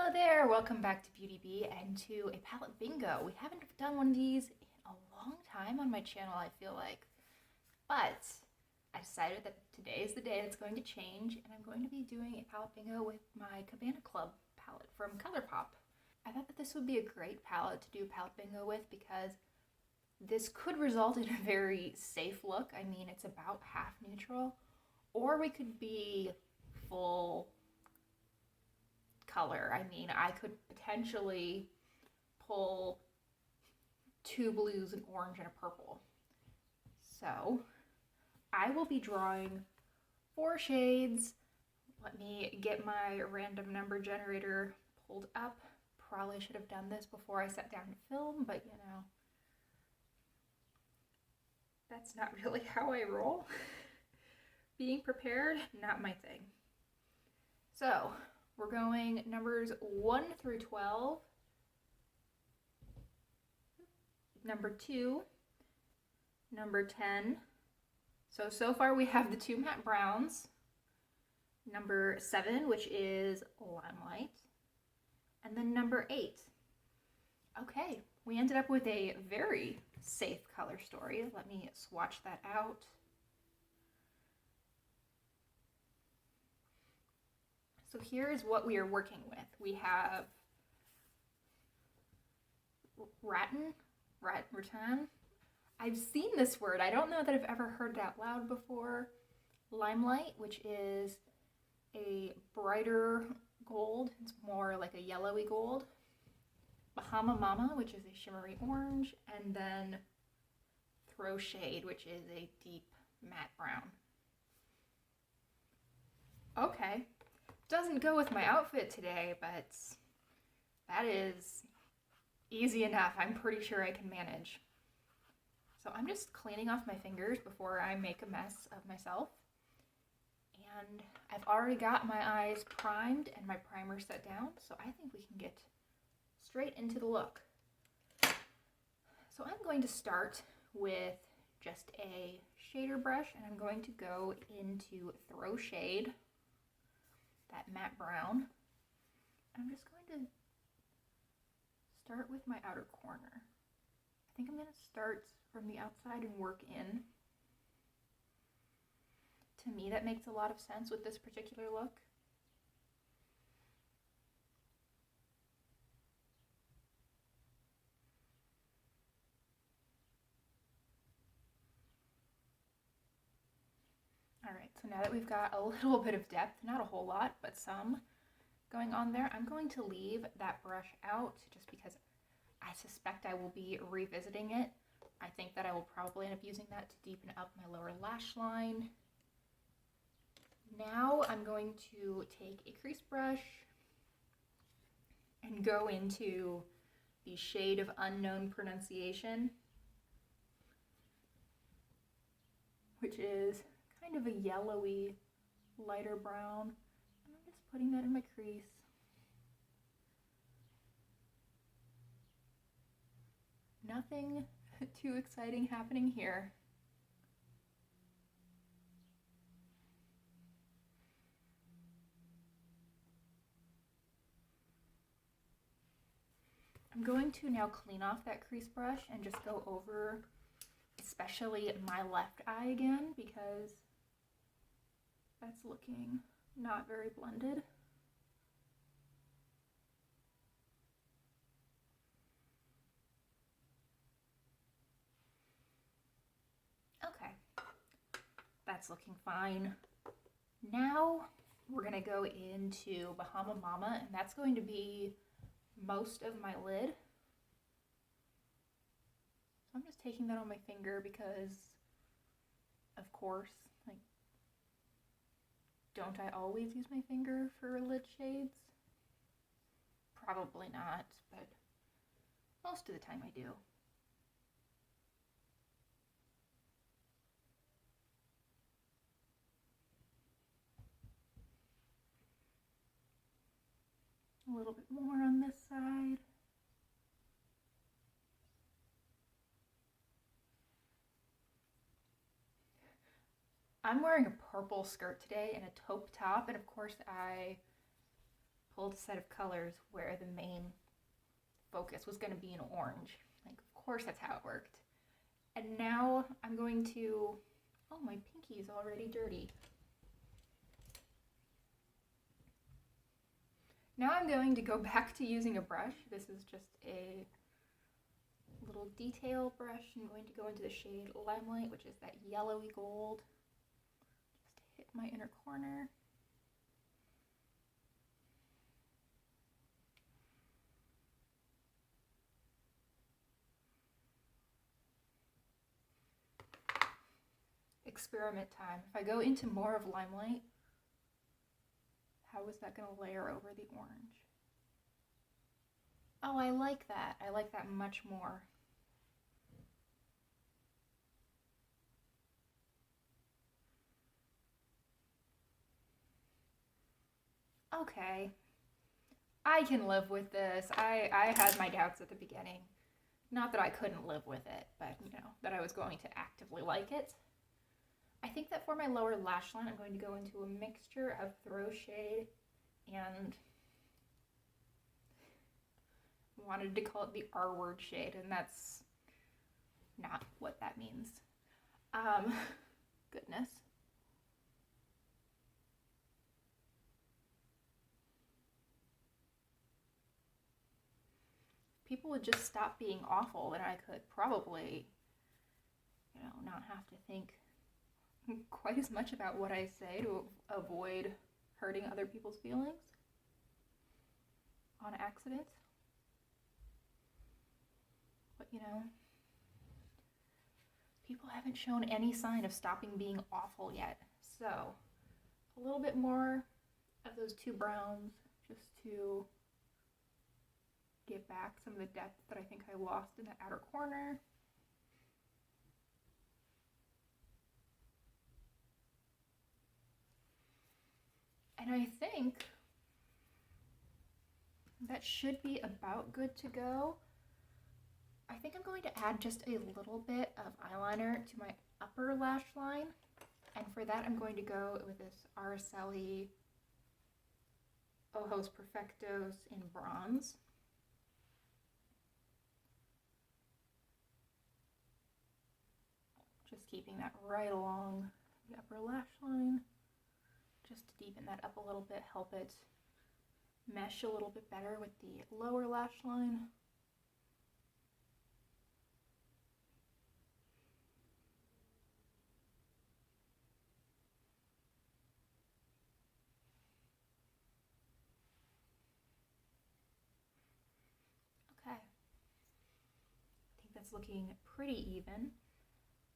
Hello there, welcome back to Beauty Bee and to a palette bingo. We haven't done one of these in a long time on my channel, I feel like. But I decided that today is the day that's going to change, and I'm going to be doing a palette bingo with my Cabana Club palette from Colourpop. I thought that this would be a great palette to do a palette bingo with because this could result in a very safe look. I mean, it's about half neutral, or we could be full color. I mean, I could potentially pull two blues, an orange, and a purple. So I will be drawing 4 shades. Let me get my random number generator pulled up. Probably should have done this before I sat down to film, but you know, that's not really how I roll. Being prepared, not my thing. So we're going numbers 1 through 12, number 2, number 10. So far we have the 2 matte browns, number 7, which is Limelight, and then number 8. Okay, we ended up with a very safe color story. Let me swatch that out. So here is what we are working with. We have rattan. I've seen this word. I don't know that I've ever heard it out loud before. Limelight, which is a brighter gold. It's more like a yellowy gold. Bahama Mama, which is a shimmery orange. And then Throw Shade, which is a deep matte brown. Okay. Doesn't go with my outfit today, but that is easy enough. I'm pretty sure I can manage. So I'm just cleaning off my fingers before I make a mess of myself. And I've already got my eyes primed and my primer set down, so I think we can get straight into the look. So I'm going to start with just a shader brush, and I'm going to go into Throw Shade, that matte brown. I'm just going to start with my outer corner. I think I'm going to start from the outside and work in. To me, that makes a lot of sense with this particular look. Alright, so now that we've got a little bit of depth, not a whole lot, but some going on there, I'm going to leave that brush out just because I suspect I will be revisiting it. I think that I will probably end up using that to deepen up my lower lash line. Now I'm going to take a crease brush and go into the shade of unknown pronunciation, which is kind of a yellowy, lighter brown. And I'm just putting that in my crease. Nothing too exciting happening here. I'm going to now clean off that crease brush and just go over especially my left eye again because that's looking not very blended. Okay, that's looking fine. Now we're gonna go into Bahama Mama, and that's going to be most of my lid. So I'm just taking that on my finger because, of course, like, don't I always use my finger for lid shades? Probably not, but most of the time I do. A little bit more on this side. I'm wearing a purple skirt today and a taupe top, and of course I pulled a set of colors where the main focus was going to be an orange. Like, of course that's how it worked. And now I'm going to, oh, my pinky is already dirty. Now I'm going to go back to using a brush. This is just a little detail brush. I'm going to go into the shade Limelight, which is that yellowy gold. Just hit my inner corner. Experiment time. If I go into more of Limelight, how is that going to layer over the orange? Oh, I like that. I like that much more. Okay. I can live with this. I had my doubts at the beginning. Not that I couldn't live with it, but, you know, that I was going to actively like it. I think that for my lower lash line, I'm going to go into a mixture of Throw Shade and wanted to call it the R-word shade, and that's not what that means. Goodness. People would just stop being awful, and I could probably, you know, not have to think quite as much about what I say to avoid hurting other people's feelings on accident. But, you know, people haven't shown any sign of stopping being awful yet. So, a little bit more of those two browns just to get back some of the depth that I think I lost in the outer corner. And I think that should be about good to go. I think I'm going to add just a little bit of eyeliner to my upper lash line. And for that, I'm going to go with this Araceli Ojos Perfectos in bronze. Just keeping that right along the upper lash line. Just to deepen that up a little bit, help it mesh a little bit better with the lower lash line. Okay, I think that's looking pretty even.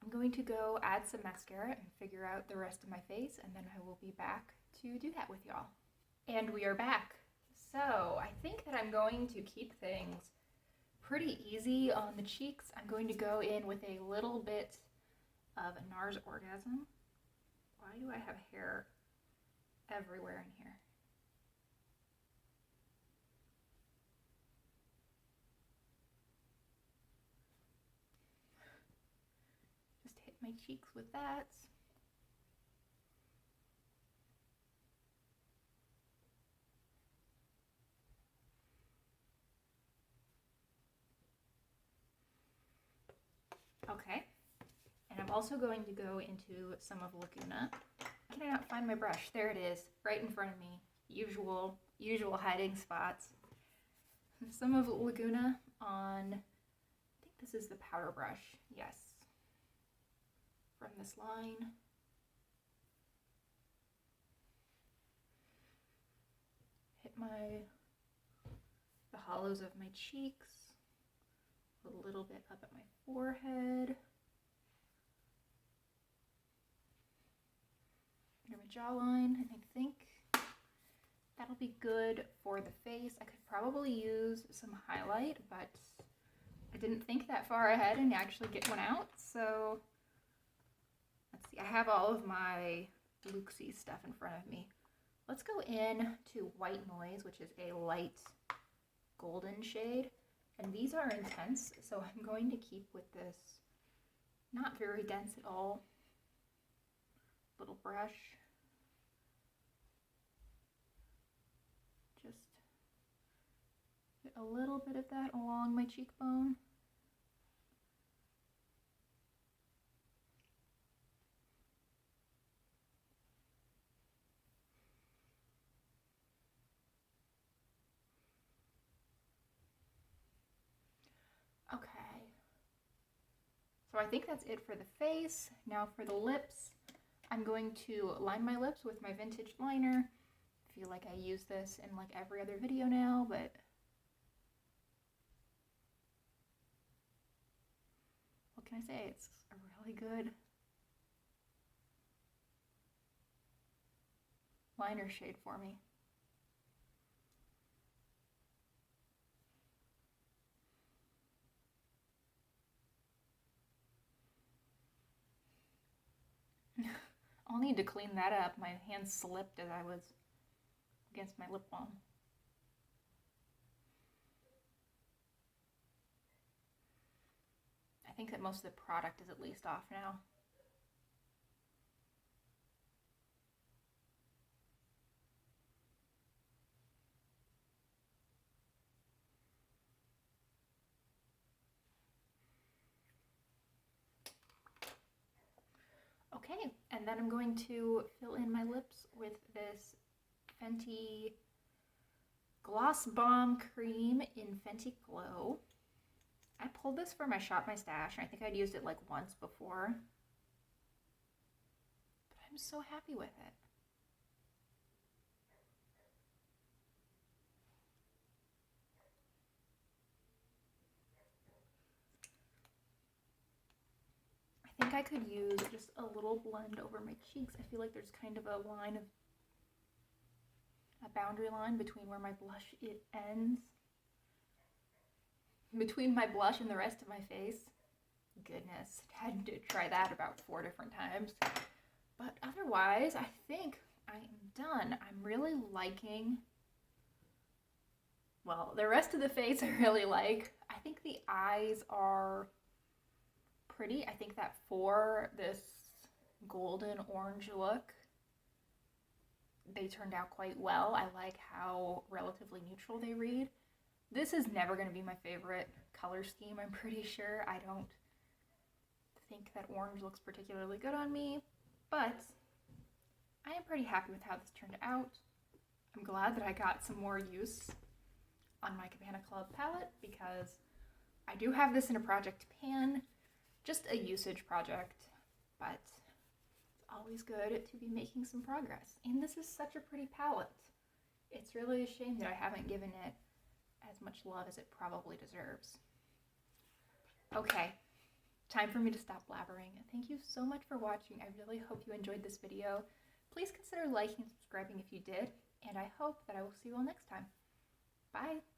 I'm going to go add some mascara and figure out the rest of my face, and then I will be back to do that with y'all. And we are back. So I think that I'm going to keep things pretty easy on the cheeks. I'm going to go in with a little bit of NARS Orgasm. Why do I have hair everywhere in here? Just hit my cheeks with that. Okay, and I'm also going to go into some of Laguna. Can I not find my brush? There it is, right in front of me. Usual hiding spots. Some of Laguna on, I think this is the powder brush, yes. From this line. Hit the hollows of my cheeks. A little bit up at my forehead. Under my jawline, and I think that'll be good for the face. I could probably use some highlight, but I didn't think that far ahead and actually get one out. So let's see, I have all of my Luxie stuff in front of me. Let's go in to White Noise, which is a light golden shade. And these are intense, so I'm going to keep with this not very dense at all little brush. Just a little bit of that along my cheekbone. Okay. So I think that's it for the face. Now for the lips, I'm going to line my lips with my vintage liner. I feel like I use this in like every other video now, but what can I say? It's a really good liner shade for me. I'll need to clean that up. My hand slipped as I was against my lip balm. I think that most of the product is at least off now. Okay, and then I'm going to fill in my lips with this Fenty Gloss Bomb Cream in Fenty Glow. I pulled this for my Shop My Stash, and I think I'd used it like once before. But I'm so happy with it. I think I could use just a little blend over my cheeks. I feel like there's kind of a boundary line between where my blush ends. Between my blush and the rest of my face. Goodness, had to try that about 4 different times. But otherwise, I think I am done. I'm really liking, well, the rest of the face I really like. I think the eyes are pretty. I think that for this golden orange look, they turned out quite well. I like how relatively neutral they read. This is never going to be my favorite color scheme, I'm pretty sure. I don't think that orange looks particularly good on me, but I am pretty happy with how this turned out. I'm glad that I got some more use on my Cabana Club palette because I do have this in a project pan, just a usage project, but it's always good to be making some progress. And this is such a pretty palette. It's really a shame that I haven't given it as much love as it probably deserves. Okay, time for me to stop blabbering. Thank you so much for watching. I really hope you enjoyed this video. Please consider liking and subscribing if you did, and I hope that I will see you all next time. Bye!